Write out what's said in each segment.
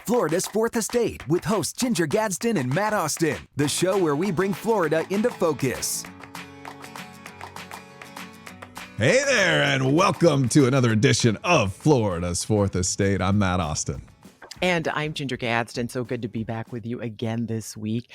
Florida's Fourth Estate with hosts Ginger Gadsden and Matt Austin, the show where we bring Florida into focus. Hey there, and welcome to another edition of Florida's Fourth Estate. I'm Matt Austin. And I'm Ginger Gadsden. So good to be back with you again this week.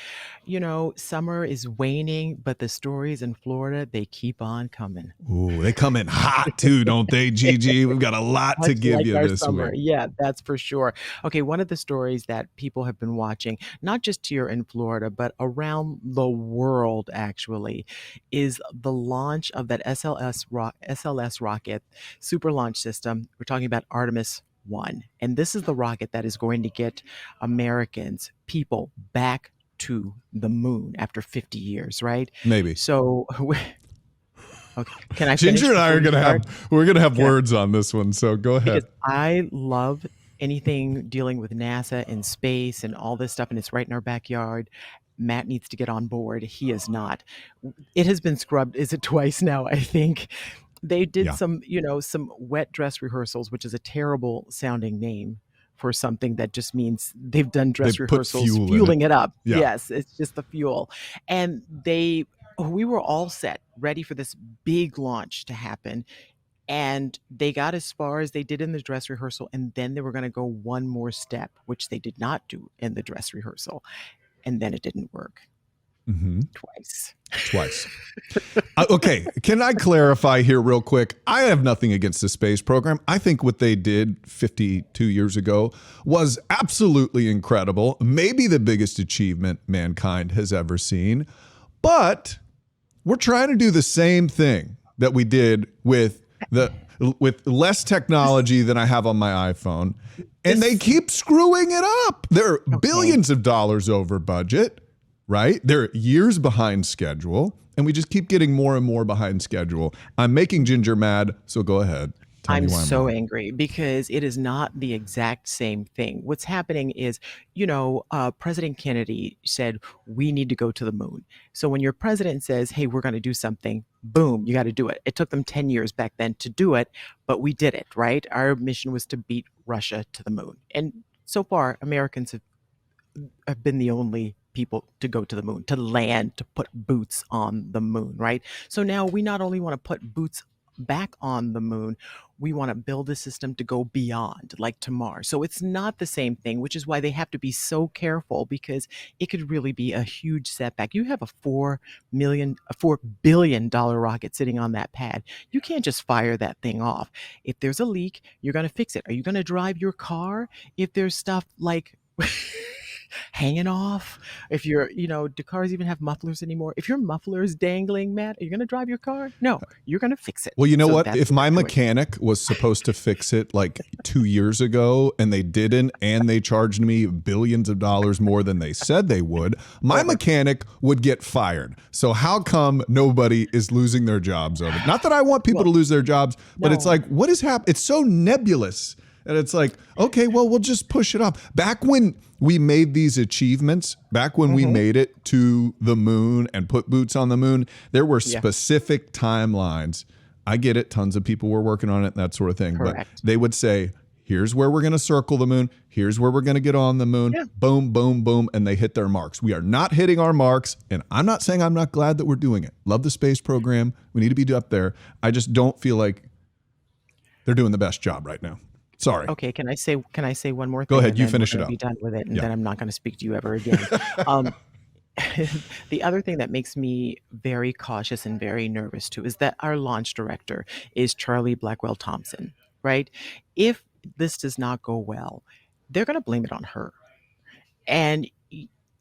You know, summer is waning, but the stories in Florida, they keep on coming. Ooh, they come in hot too, don't they, Gigi? We've got a lot to give you this week. Yeah, that's for sure. Okay, one of the stories that people have been watching, not just here in Florida, but around the world, actually, is the launch of that SLS rocket super launch system. We're talking about Artemis I. And this is the rocket that is going to get Americans, people, back to the moon after 50 years, right? Maybe. So, okay, can I Ginger and I are we're gonna have words on this one, so go ahead. Because I love anything dealing with NASA and space and all this stuff, and it's right in our backyard. Matt needs to get on board. He is not. It has been scrubbed. Is it twice now? I think. They did some wet dress rehearsals, which is a terrible sounding name for something that just means they've done dress rehearsals, fueling it up. Yeah. Yes, it's just the fuel. And we were all set, ready for this big launch to happen. And they got as far as they did in the dress rehearsal, and then they were going to go one more step, which they did not do in the dress rehearsal. And then it didn't work. Mm-hmm. Twice. Okay, can I clarify here real quick? I have nothing against the space program. I think what they did 52 years ago was absolutely incredible. Maybe the biggest achievement mankind has ever seen. But we're trying to do the same thing that we did with less technology than I have on my iPhone. And they keep screwing it up. They're billions of dollars over budget. Right? They're years behind schedule, and we just keep getting more and more behind schedule. I'm making Ginger mad, so go ahead. I'm so angry because it is not the exact same thing. What's happening is, President Kennedy said, we need to go to the moon. So when your president says, hey, we're going to do something, boom, you got to do it. It took them 10 years back then to do it, but we did it, right? Our mission was to beat Russia to the moon. And so far, Americans have been the only people to go to the moon, to land, to put boots on the moon, right? So now we not only want to put boots back on the moon, we want to build a system to go beyond, like to Mars. So it's not the same thing, which is why they have to be so careful, because it could really be a huge setback. You have a $4 billion rocket sitting on that pad. You can't just fire that thing off. If there's a leak, you're going to fix it. Are you going to drive your car if there's stuff like hanging off? If do cars even have mufflers anymore? If your muffler is dangling, Matt, are you going to drive your car? No, you're going to fix it. Well, you know what? If my mechanic was supposed to fix it like 2 years ago and they didn't, and they charged me billions of dollars more than they said they would, my mechanic would get fired. So how come nobody is losing their jobs over it? Not that I want people to lose their jobs, but it's like, what is happening? It's so nebulous. And it's like, okay, well, we'll just push it off. Back when we made these achievements, back when we made it to the moon and put boots on the moon, there were specific timelines. I get it. Tons of people were working on it and that sort of thing. Correct. But they would say, here's where we're going to circle the moon. Here's where we're going to get on the moon. Yeah. Boom, boom, boom. And they hit their marks. We are not hitting our marks. And I'm not saying I'm not glad that we're doing it. Love the space program. We need to be up there. I just don't feel like they're doing the best job right now. Sorry. Okay, can I say one more thing? Go ahead, you finish it up. Be done with it, and then I'm not going to speak to you ever again. The other thing that makes me very cautious and very nervous too is that our launch director is Charlie Blackwell Thompson, right? If this does not go well, they're going to blame it on her. And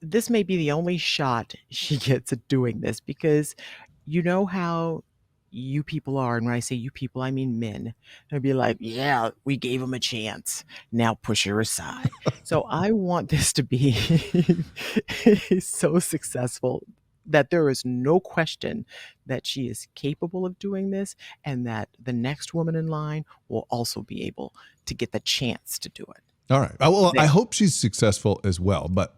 this may be the only shot she gets at doing this, because you know how you people are, and when I say you people, I mean men. They'll be like, yeah, we gave him a chance, now push her aside. So I want this to be so successful that there is no question that she is capable of doing this, and that the next woman in line will also be able to get the chance to do it. All right. Well, I hope she's successful as well, but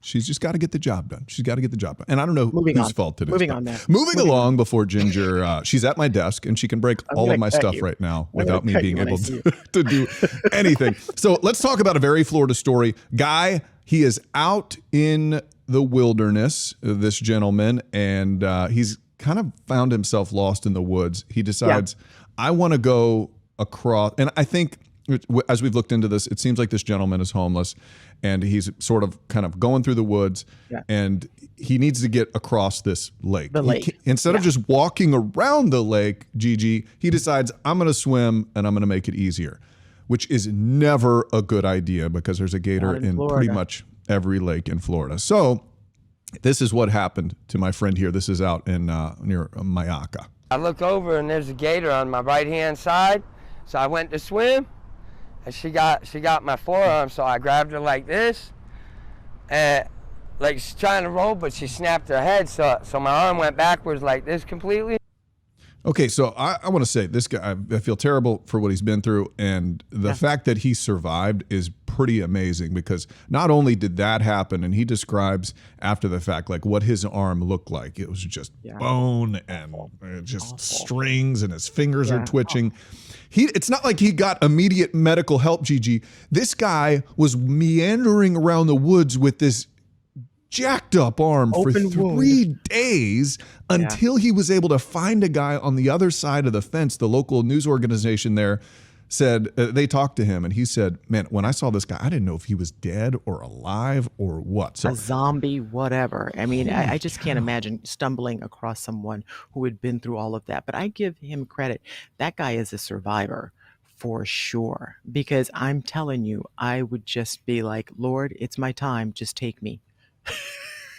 She's just got to get the job done. She's got to get the job done. And I don't know whose fault it is. Moving along before Ginger, she's at my desk and she can break all of my stuff right now without me being able to do anything. So let's talk about a very Florida story. Guy, he is out in the wilderness, this gentleman, and he's kind of found himself lost in the woods. He decides, I want to go across. And I think as we've looked into this, it seems like this gentleman is homeless and he's sort of kind of going through the woods and he needs to get across this lake. Instead of just walking around the lake, Gigi, he decides, I'm going to swim and I'm going to make it easier, which is never a good idea because there's a gator in pretty much every lake in Florida. So this is what happened to my friend here. This is out in near Mayaca. I look over and there's a gator on my right-hand side. So I went to swim. And she got my forearm, so I grabbed her like this, and like she's trying to roll, but she snapped her head, so my arm went backwards like this completely. Okay, so I want to say this guy, I feel terrible for what he's been through, and the fact that he survived is pretty amazing because not only did that happen, and he describes after the fact like what his arm looked like. It was just bone and just strings, and his fingers are twitching. It's not like he got immediate medical help, Gigi. This guy was meandering around the woods with this jacked up arm for 3 days until he was able to find a guy on the other side of the fence. The local news organization there said, they talked to him and he said, man, when I saw this guy, I didn't know if he was dead or alive or what. So, a zombie, whatever. I mean, I just can't imagine stumbling across someone who had been through all of that. But I give him credit. That guy is a survivor for sure. Because I'm telling you, I would just be like, Lord, it's my time. Just take me.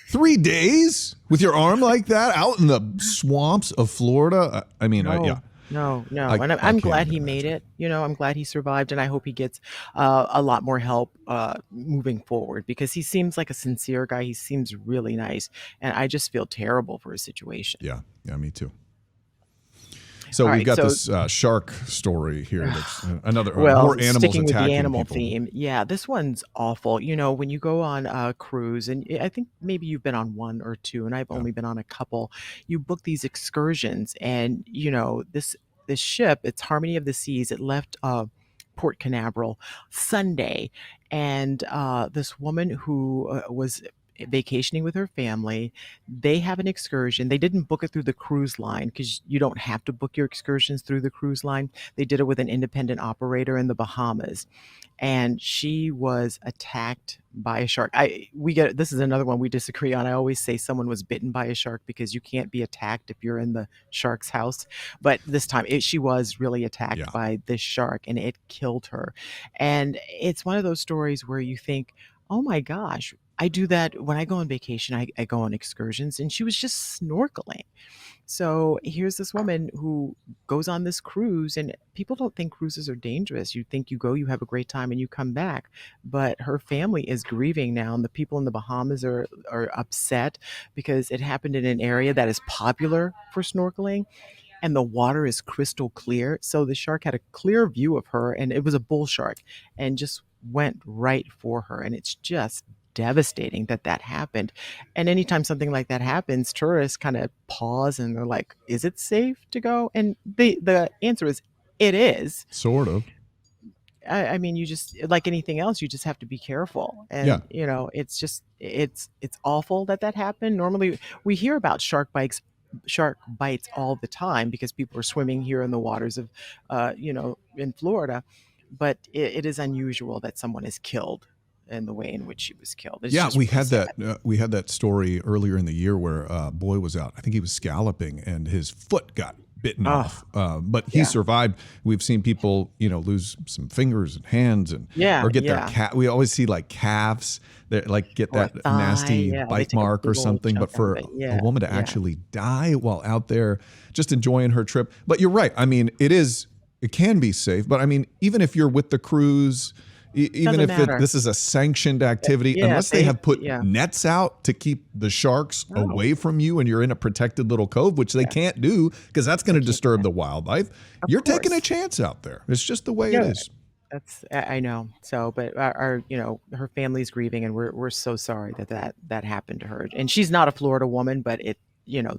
3 days with your arm like that out in the swamps of Florida? I mean, No. And I'm glad he made it. You know, I'm glad he survived, and I hope he gets a lot more help moving forward because he seems like a sincere guy. He seems really nice, and I just feel terrible for his situation. Yeah, me too. So we've got this shark story here. That's another more animals sticking with the attacking animal people. theme. Yeah, this one's awful. You know, when you go on a cruise, and I think maybe you've been on one or two, and I've only been on a couple. You book these excursions, and you know this ship. It's Harmony of the Seas. It left Port Canaveral Sunday, and this woman who was vacationing with her family, they have an excursion. They didn't book it through the cruise line because you don't have to book your excursions through the cruise line. They did it with an independent operator in the Bahamas, and she was attacked by a shark. This is another one we disagree on. I always say someone was bitten by a shark because you can't be attacked if you're in the shark's house. But this time she was really attacked by this shark, and it killed her. And it's one of those stories where you think, oh my gosh, I do that when I go on vacation. I go on excursions, and she was just snorkeling. So here's this woman who goes on this cruise, and people don't think cruises are dangerous. You think you go, you have a great time, and you come back. But her family is grieving now, and the people in the Bahamas are upset because it happened in an area that is popular for snorkeling, and the water is crystal clear. So the shark had a clear view of her, and it was a bull shark, and just went right for her. And it's just devastating that happened. And anytime something like that happens, tourists kind of pause and they're like, is it safe to go? And the answer is, it is. Sort of. I mean, you just, like anything else, you just have to be careful. And, you know, it's just, it's awful that happened. Normally we hear about shark bites all the time because people are swimming here in the waters of, in Florida. But it is unusual that someone is killed in the way in which she was killed. It's we had that. We had that story earlier in the year where a boy was out. I think he was scalloping and his foot got bitten off. But he survived. We've seen people, lose some fingers and hands and or get their cat. We always see like calves that like get that nasty bite mark or something. But for a woman to actually die while out there just enjoying her trip. But you're right. I mean, it can be safe. But I mean, even if you're with the cruise, even if this is a sanctioned activity, unless they have put nets out to keep the sharks away from you and you're in a protected little cove, which they can't do because that's going to disturb the wildlife, you're taking a chance out there. It's just the way it is. I know. So, but our her family's grieving, and we're so sorry that happened to her. And she's not a Florida woman, but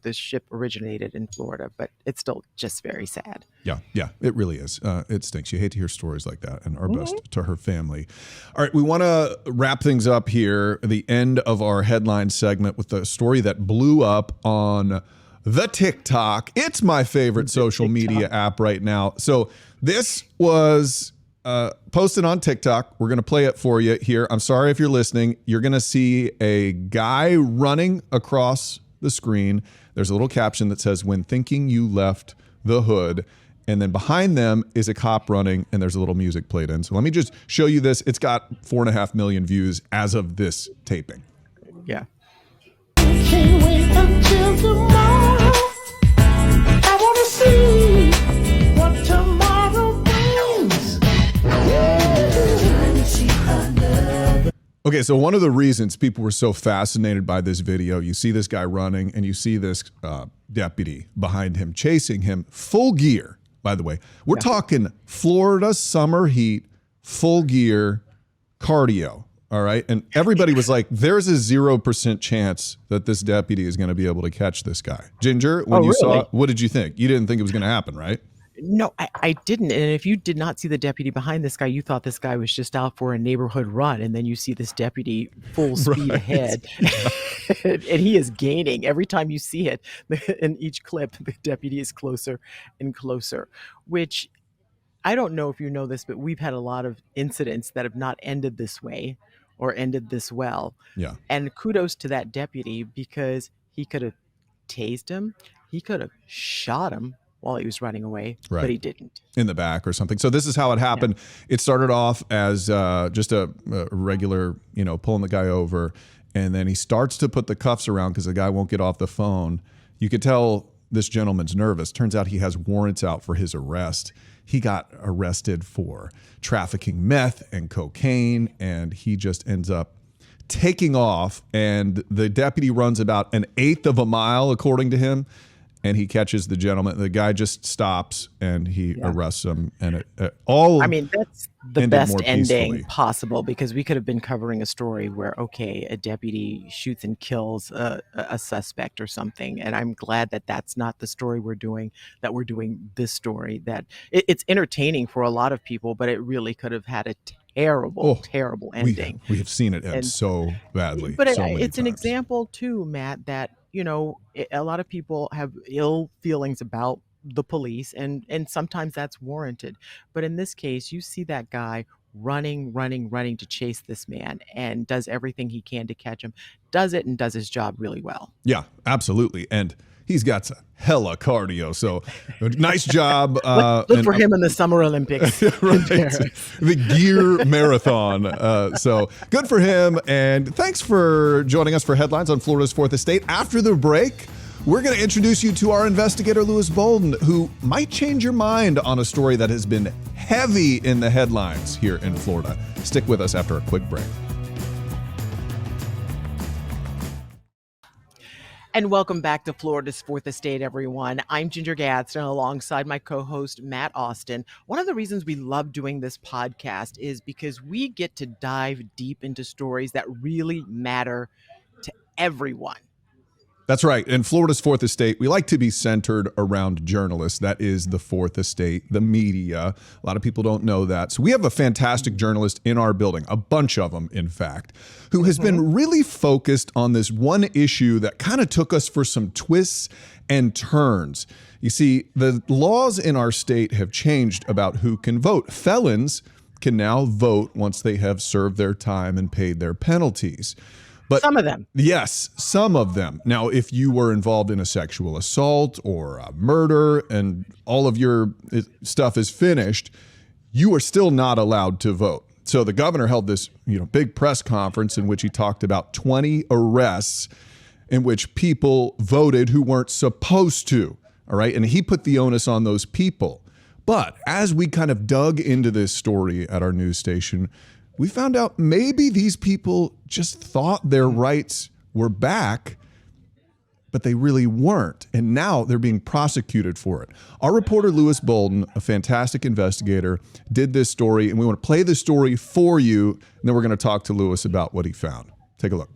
this ship originated in Florida, but it's still just very sad. Yeah, it really is. It stinks. You hate to hear stories like that, and our best to her family. All right, we want to wrap things up here, the end of our headline segment, with a story that blew up on the TikTok. It's my favorite social media app right now. So this was posted on TikTok. We're going to play it for you here. I'm sorry if you're listening. You're going to see a guy running across the screen. There's a little caption that says, "When thinking you left the hood." And then behind them is a cop running, and there's a little music played in. So let me just show you this. It's got 4.5 million views as of this taping. Yeah. Can't wait until tomorrow. I want to see what tomorrow brings. Okay, so one of the reasons people were so fascinated by this video, you see this guy running, and you see this deputy behind him chasing him, full gear, by the way. We're talking Florida summer heat, full gear, cardio, all right? And everybody was like, there's a 0% chance that this deputy is going to be able to catch this guy. Ginger, when you saw it, what did you think? You didn't think it was going to happen, right? No, I didn't. And if you did not see the deputy behind this guy, you thought this guy was just out for a neighborhood run. And then you see this deputy full speed ahead. And he is gaining every time you see it. In each clip, the deputy is closer and closer, which I don't know if you know this, but we've had a lot of incidents that have not ended this way or ended this well. Yeah. And kudos to that deputy, because he could have tased him. He could have shot him while he was running away, but he didn't. In the back or something. So this is how it happened. Yeah. It started off as just a regular, pulling the guy over. And then he starts to put the cuffs around because the guy won't get off the phone. You could tell this gentleman's nervous. Turns out he has warrants out for his arrest. He got arrested for trafficking meth and cocaine, and he just ends up taking off. And the deputy runs about 1/8 of a mile, according to him. And he catches the gentleman. The guy just stops and he arrests him. And that's the best ending possible, because we could have been covering a story where, a deputy shoots and kills a suspect or something. And I'm glad that that's not the story we're doing, that we're doing this story, that it's entertaining for a lot of people, but it really could have had a terrible ending. We have seen it end so badly. But so many it's times. an example too, Matt, that a lot of people have ill feelings about the police, and sometimes that's warranted. But in this case, you see that guy running to chase this man, and does everything he can to catch him, does his job really well. Yeah, absolutely. And he's got some hella cardio, so nice job. Look for him in the Summer Olympics. The gear marathon. So good for him. And thanks for joining us for Headlines on Florida's Fourth Estate. After the break, we're going to introduce you to our investigator, Louis Bolden, who might change your mind on a story that has been heavy in the headlines here in Florida. Stick with us after a quick break. And welcome back to Florida's Fourth Estate, everyone. I'm Ginger Gadsden, alongside my co-host, Matt Austin. One of the reasons we love doing this podcast is because we get to dive deep into stories that really matter to everyone. That's right. In Florida's Fourth Estate, we like to be centered around journalists. That is the Fourth Estate, the media. A lot of people don't know that. So we have a fantastic journalist in our building, a bunch of them, in fact, who has been really focused on this one issue that kind of took us for some twists and turns. You see, the laws in our state have changed about who can vote. Felons can now vote once they have served their time and paid their penalties. But some of them. Yes, some of them. Now, if you were involved in a sexual assault or a murder and all of your stuff is finished, you are still not allowed to vote. So the governor held this, big press conference in which he talked about 20 arrests in which people voted who weren't supposed to. All right. And he put the onus on those people. But as we kind of dug into this story at our news station, we found out maybe these people just thought their rights were back, but they really weren't. And now they're being prosecuted for it. Our reporter, Louis Bolden, a fantastic investigator, did this story, and we want to play the story for you, and then we're going to talk to Louis about what he found. Take a look.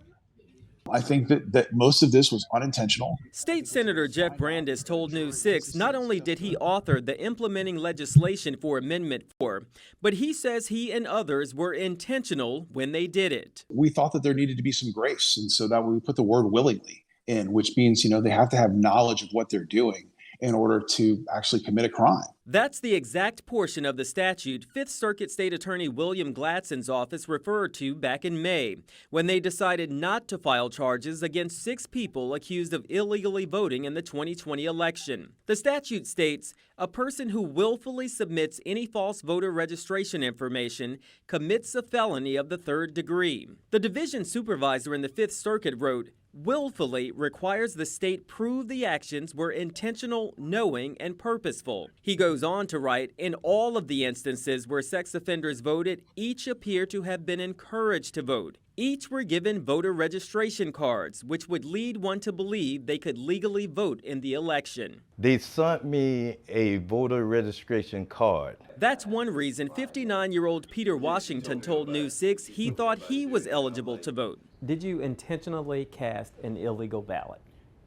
I think that most of this was unintentional. State Senator Jeff Brandes told News 6 not only did he author the implementing legislation for Amendment 4, but he says he and others were intentional when they did it. We thought that there needed to be some grace, and so that we put the word willingly in, which means, they have to have knowledge of what they're doing in order to actually commit a crime. That's the exact portion of the statute Fifth Circuit State Attorney William Gladson's office referred to back in May, when they decided not to file charges against 6 people accused of illegally voting in the 2020 election. The statute states, a person who willfully submits any false voter registration information commits a felony of the 3rd degree. The division supervisor in the Fifth Circuit wrote, willfully requires the state prove the actions were intentional, knowing, and purposeful. He goes on to write, in all of the instances where sex offenders voted, each appear to have been encouraged to vote. Each were given voter registration cards, which would lead one to believe they could legally vote in the election. They sent me a voter registration card. That's one reason 59-year-old Peter Washington told News 6 he thought he was eligible to vote. Did you intentionally cast an illegal ballot?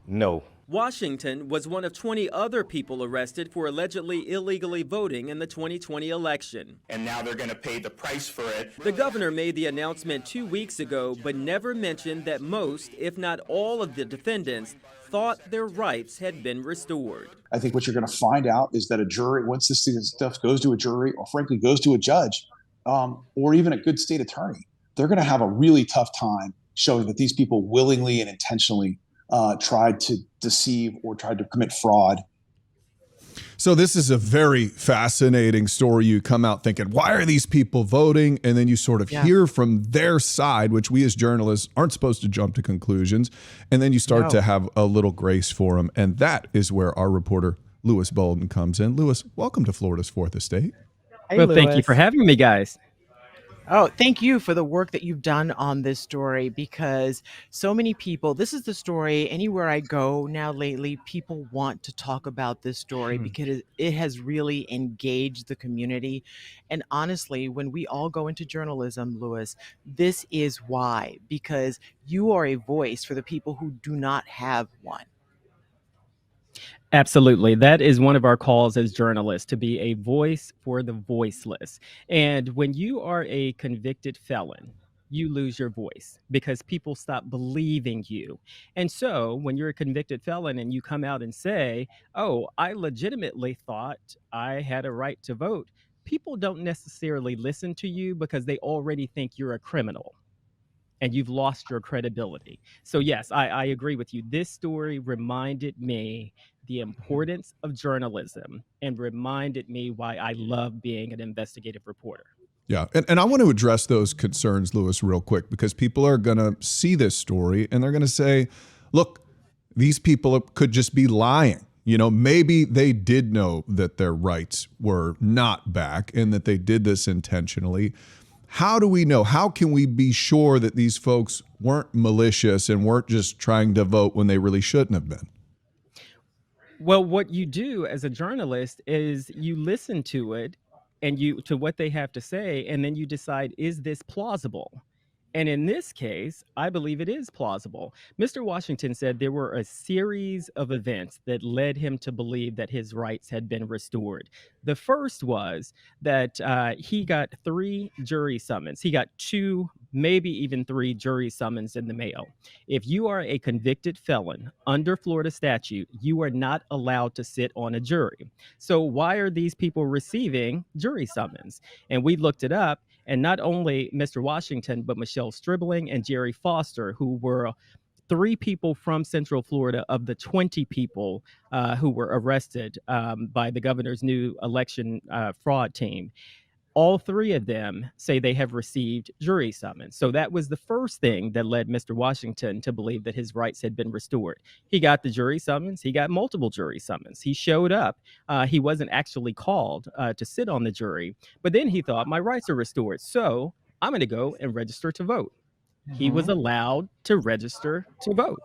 No. Washington was one of 20 other people arrested for allegedly illegally voting in the 2020 election. And now they're going to pay the price for it. The governor made the announcement 2 weeks ago, but never mentioned that most, if not all of the defendants, thought their rights had been restored. I think what you're going to find out is that a jury, once this stuff goes to a jury or frankly goes to a judge or even a good state attorney, they're going to have a really tough time showing that these people willingly and intentionally tried to deceive or tried to commit fraud. So this is a very fascinating story. You come out thinking, why are these people voting? And then you sort of hear from their side, which we as journalists aren't supposed to jump to conclusions. And then you start to have a little grace for them. And that is where our reporter, Louis Bolden, comes in. Louis, welcome to Florida's Fourth Estate. Hey, well, thank you for having me, guys. Oh, thank you for the work that you've done on this story, because so many people, this is the story anywhere I go now lately, people want to talk about this story because it has really engaged the community. And honestly, when we all go into journalism, Louis, this is why, because you are a voice for the people who do not have one. Absolutely. That is one of our calls as journalists, to be a voice for the voiceless. And when you are a convicted felon, you lose your voice because people stop believing you. And so when you're a convicted felon and you come out and say, oh, I legitimately thought I had a right to vote, people don't necessarily listen to you because they already think you're a criminal and you've lost your credibility. So yes, I agree with you. This story reminded me the importance of journalism and reminded me why I love being an investigative reporter. Yeah, and I want to address those concerns, Louis, real quick, because people are going to see this story and they're going to say, look, these people could just be lying. You know, maybe they did know that their rights were not back and that they did this intentionally. How do we know? How can we be sure that these folks weren't malicious and weren't just trying to vote when they really shouldn't have been? Well, what you do as a journalist is you listen to it and to what they have to say, and then you decide, is this plausible? And in this case, I believe it is plausible. Mr. Washington said there were a series of events that led him to believe that his rights had been restored. The first was that he got 3 jury summons. He got 2, maybe even 3 jury summons in the mail. If you are a convicted felon under Florida statute, you are not allowed to sit on a jury. So why are these people receiving jury summons? And we looked it up. And not only Mr. Washington, but Michelle Stribling and Jerry Foster, who were 3 people from Central Florida of the 20 people who were arrested by the governor's new election fraud team. All 3 of them say they have received jury summons. So that was the first thing that led Mr. Washington to believe that his rights had been restored. He got the jury summons. He got multiple jury summons. He showed up. He wasn't actually called to sit on the jury. But then he thought, my rights are restored, so I'm going to go and register to vote. He was allowed to register to vote.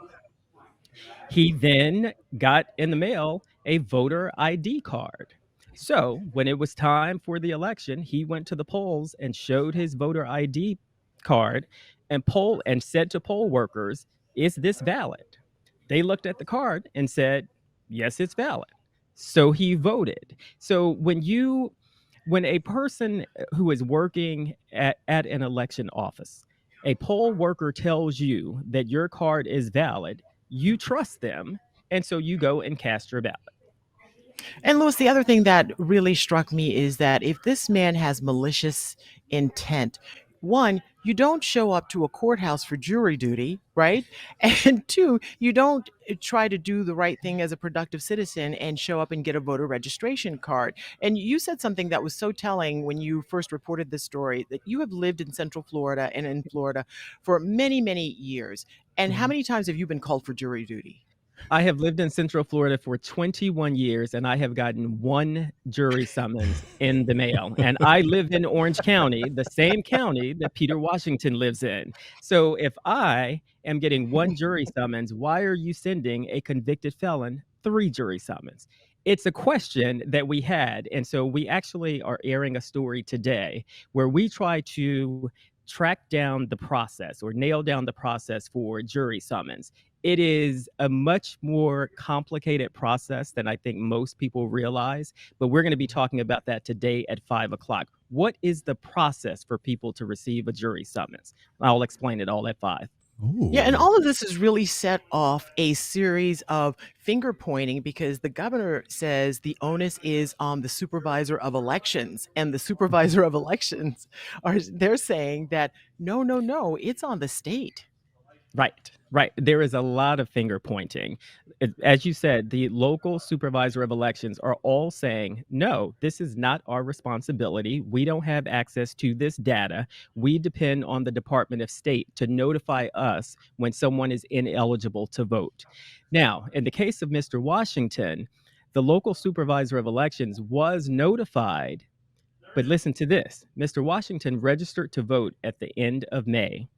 He then got in the mail a voter ID card. So when it was time for the election, he went to the polls and showed his voter ID card and said to poll workers, "Is this valid?" They looked at the card and said, "Yes, it's valid." So he voted. So when a person who is working at an election office, a poll worker tells you that your card is valid, you trust them, and so you go and cast your ballot. And Louis, the other thing that really struck me is that if this man has malicious intent, one, you don't show up to a courthouse for jury duty, right? And two, you don't try to do the right thing as a productive citizen and show up and get a voter registration card. And you said something that was so telling when you first reported this story, that you have lived in Central Florida and in Florida for many, many years. And how many times have you been called for jury duty? I have lived in Central Florida for 21 years, and I have gotten one jury summons in the mail. And I live in Orange County, the same county that Peter Washington lives in. So if I am getting one jury summons, why are you sending a convicted felon 3 jury summons? It's a question that we had. And so we actually are airing a story today where we try to track down the process or nail down the process for jury summons. It is a much more complicated process than I think most people realize, but we're going to be talking about that today at 5 o'clock. What is the process for people to receive a jury summons? I'll explain it all at 5. Ooh. Yeah, and all of this has really set off a series of finger pointing because the governor says the onus is on the supervisor of elections, and the supervisor of elections they're saying that no, it's on the state. Right. There is a lot of finger pointing. As you said, the local supervisor of elections are all saying, no, this is not our responsibility. We don't have access to this data. We depend on the Department of State to notify us when someone is ineligible to vote. Now, in the case of Mr. Washington, the local supervisor of elections was notified, but listen to this. Mr. Washington registered to vote at the end of May.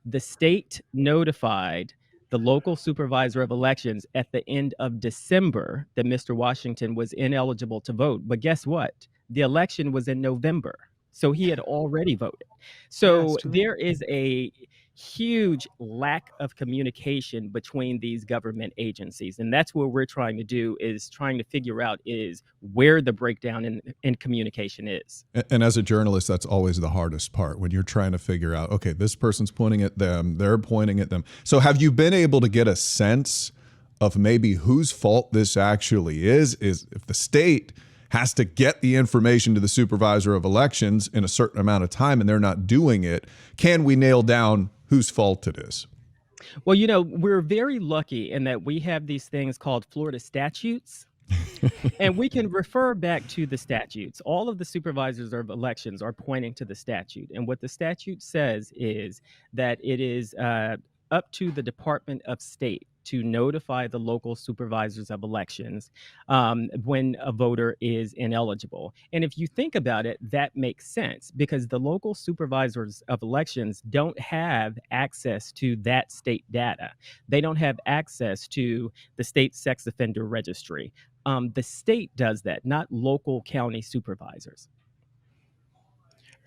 The state notified the local supervisor of elections at the end of December that Mr. Washington was ineligible to vote. But guess what? The election was in November. So he had already voted. So there is a huge lack of communication between these government agencies. And that's what we're trying to do, is trying to figure out is where the breakdown in communication is. And as a journalist, that's always the hardest part, when you're trying to figure out, okay, this person's pointing at them, they're pointing at them. So have you been able to get a sense of maybe whose fault this actually is if the state has to get the information to the supervisor of elections in a certain amount of time and they're not doing it, can we nail down whose fault it is? Well, we're very lucky in that we have these things called Florida statutes. And we can refer back to the statutes. All of the supervisors of elections are pointing to the statute. And what the statute says is that it is up to the Department of State to notify the local supervisors of elections when a voter is ineligible. And if you think about it, that makes sense because the local supervisors of elections don't have access to that state data. They don't have access to the state sex offender registry. The state does that, not local county supervisors.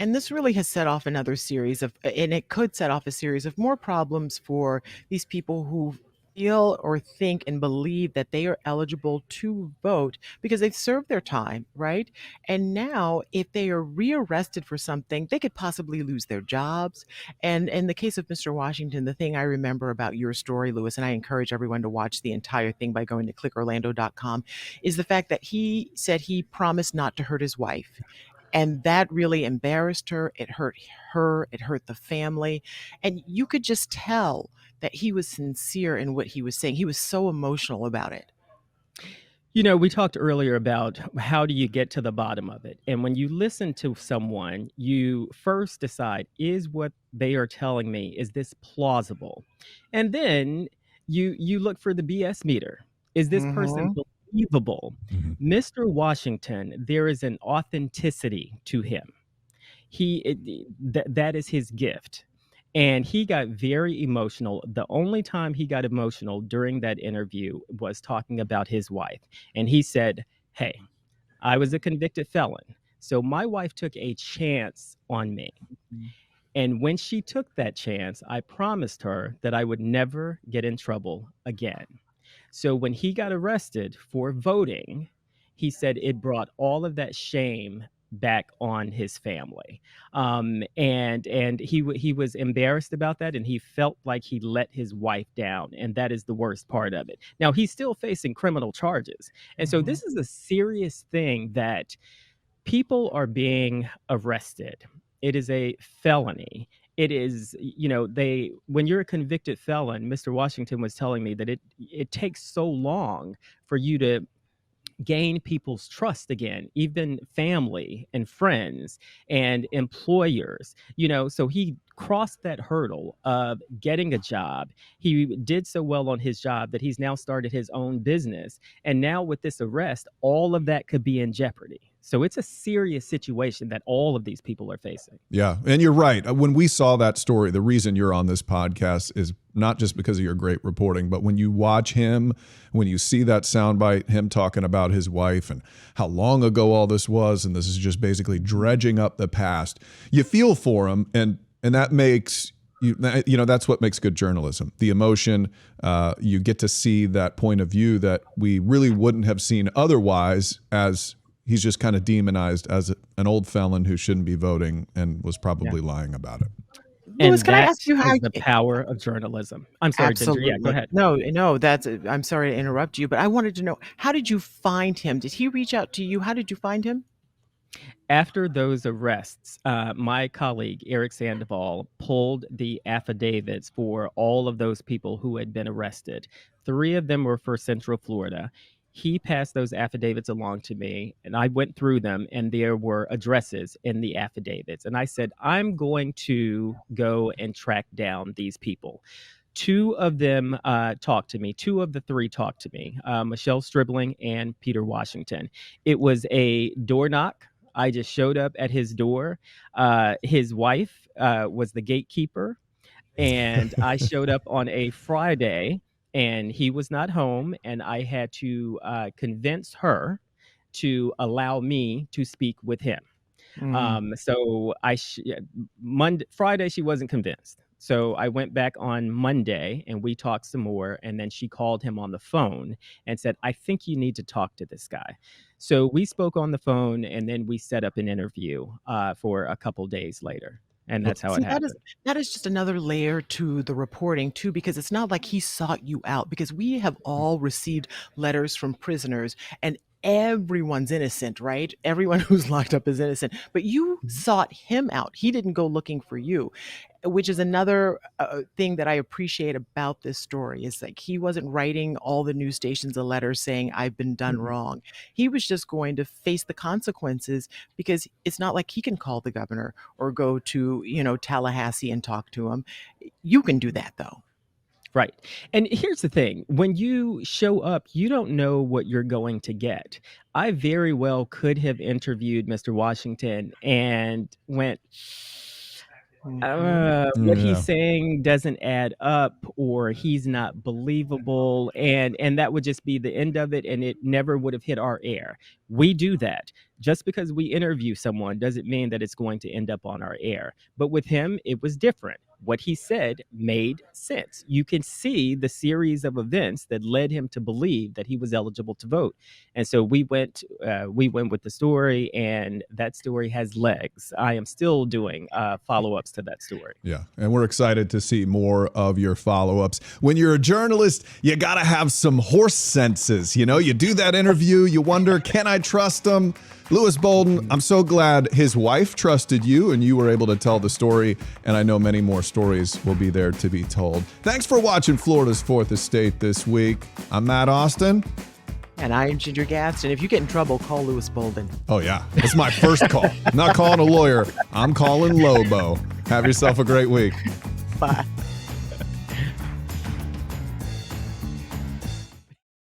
And this really has set off another series and it could set off a series of more problems for these people who feel or think and believe that they are eligible to vote because they've served their time, right? And now, if they are rearrested for something, they could possibly lose their jobs. And in the case of Mr. Washington, the thing I remember about your story, Louis, and I encourage everyone to watch the entire thing by going to clickorlando.com, is the fact that he said he promised not to hurt his wife. And that really embarrassed her. It hurt her. It hurt the family. And you could just tell that he was sincere in what he was saying. He was so emotional about it. We talked earlier about how do you get to the bottom of it. And when you listen to someone, you first decide, is what they are telling me, is this plausible? And then you look for the BS meter. Is this person believable? Mr. Washington, there is an authenticity to him. That is his gift. And he got very emotional. The only time he got emotional during that interview was talking about his wife. And he said, "Hey, I was a convicted felon. So my wife took a chance on me. And when she took that chance, I promised her that I would never get in trouble again." So when he got arrested for voting, he said it brought all of that shame back on his family. And he was embarrassed about that, and he felt like he let his wife down, and that is the worst part of it. Now, he's still facing criminal charges. And so this is a serious thing that people are being arrested. It is a felony. It is, when you're a convicted felon, Mr. Washington was telling me that it takes so long for you to gain people's trust again, even family and friends and employers, so he crossed that hurdle of getting a job. He did so well on his job that he's now started his own business. And now with this arrest, all of that could be in jeopardy. So it's a serious situation that all of these people are facing. Yeah. And you're right. When we saw that story, the reason you're on this podcast is not just because of your great reporting, but when you watch him, when you see that soundbite, him talking about his wife and how long ago all this was, and this is just basically dredging up the past, you feel for him. And that makes that's what makes good journalism. The emotion, you get to see that point of view that we really wouldn't have seen otherwise, as he's just kind of demonized as an old felon who shouldn't be voting and was probably lying about it. Louis, can I ask you how the power of journalism? I'm sorry, Ginger. Yeah, go ahead. No, I'm sorry to interrupt you, but I wanted to know, how did you find him? Did he reach out to you? How did you find him? After those arrests, my colleague, Eric Sandoval, pulled the affidavits for all of those people who had been arrested. 3 of them were for Central Florida. He passed those affidavits along to me, and I went through them, and there were addresses in the affidavits. And I said, I'm going to go and track down these people. 2 of them talked to me. 2 of the 3 talked to me, Michelle Stribling and Peter Washington. It was a door knock. I just showed up at his door. His wife was the gatekeeper, and I showed up on a Friday, and he was not home, and I had to convince her to allow me to speak with him. So Friday, she wasn't convinced. So I went back on Monday and we talked some more. And then she called him on the phone and said, I think you need to talk to this guy. So we spoke on the phone, and then we set up an interview for a couple days later. And that's how it happened. That is just another layer to the reporting, too, because it's not like he sought you out, because we have all received letters from prisoners, and everyone's innocent, right? Everyone who's locked up is innocent. But you sought him out. He didn't go looking for you, which is another thing that I appreciate about this story, is like he wasn't writing all the news stations a letter saying, I've been done wrong. He was just going to face the consequences, because it's not like he can call the governor or go to, Tallahassee and talk to him. You can do that, though. Right. And here's the thing. When you show up, you don't know what you're going to get. I very well could have interviewed Mr. Washington and went, what he's saying doesn't add up, or he's not believable. And that would just be the end of it. And it never would have hit our air. We do that. Just because we interview someone doesn't mean that it's going to end up on our air. But with him, it was different. What he said made sense. You can see the series of events that led him to believe that he was eligible to vote. And so we went with the story, and that story has legs. I am still doing follow-ups to that story. Yeah, and we're excited to see more of your follow-ups. When you're a journalist, you got to have some horse senses. You do that interview, you wonder, can I trust him? Louis Bolden, I'm so glad his wife trusted you and you were able to tell the story, and I know many more stories will be there to be told. Thanks for watching Florida's Fourth Estate this week. I'm Matt Austin. And I'm Ginger Gadsden. If you get in trouble, call Louis Bolden. Oh, yeah. It's my first call. I'm not calling a lawyer. I'm calling Lobo. Have yourself a great week. Bye.